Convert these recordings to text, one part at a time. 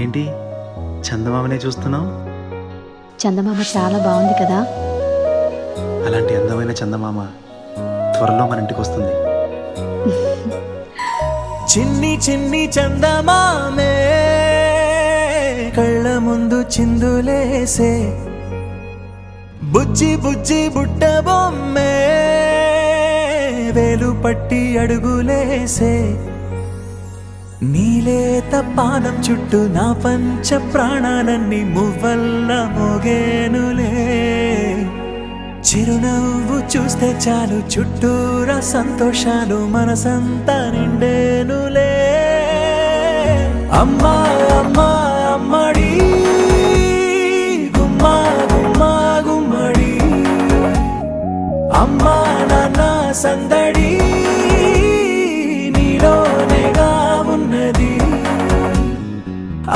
ఏంటి చందమామనే చూస్తున్నావు? చందమామ చాలా బాగుంది కదా. అలాంటి అందమైన చందమామ త్వరలో మన ఇంటికి వస్తుంది. చిన్ని చిన్ని చందమామే కళ్ళ ముందు చిందులేసే, బుజ్జి బుజ్జి బుట్ట బొమ్మే వేలు పట్టి అడుగులేసే, నీలేత పానం చుట్టూ నా పంచ ప్రాణాలన్నీ మువ్వల్ల మోగేనులే. చిరునవ్వు చూస్తే చాలు చుట్టూరా సంతోషాలు మనసంతా నిండేనులే. అమ్మా అమ్మా అమ్మడి గుమ్మా గుమ్మా గుమ్మడి, అమ్మా నాన్న సందడి నీలోనేగా ఉన్నది.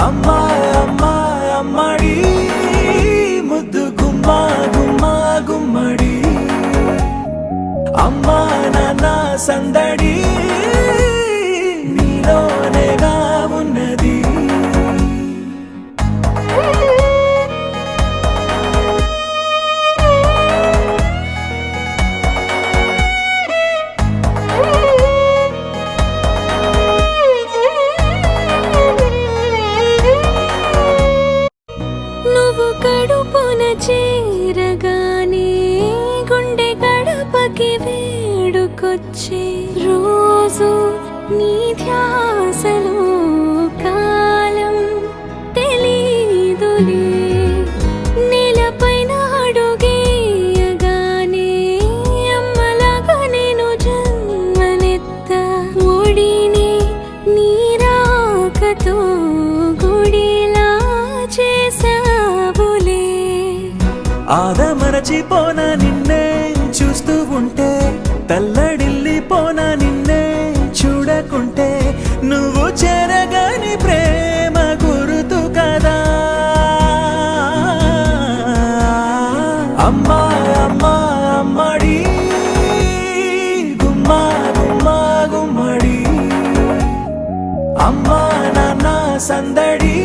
అమ్మా అమ్మా అమ్మడి ముద్దు గుమ్మా గుమ్మా గుమ్మడి, అమ్మా నాన్న సందడి నీలోనేగా ఉన్నది. నువ్వు కడుపున చేరగానే గుండె గడపకి వేడుకొచ్చే, రోజు నీ ధ్యాసలో కాలం తెలీదులే. నేలపైన అడుగేయగానే అమ్మలాగా నేను జన్మనెత్త, ఒడిని నీ రాకతో గుడిలా చేసావులే. ఆదమరచిపోన నిన్నే చూస్తూ ఉంటే, తల్లడిల్లిపోన నిన్నే చూడకుంటే, నువ్వు చెరగని ప్రేమ గురుతు కదా. అమ్మా అమ్మా అమ్మడి గుమ్మా గుమ్మా గుమ్మడి, అమ్మా నాన్న సందడి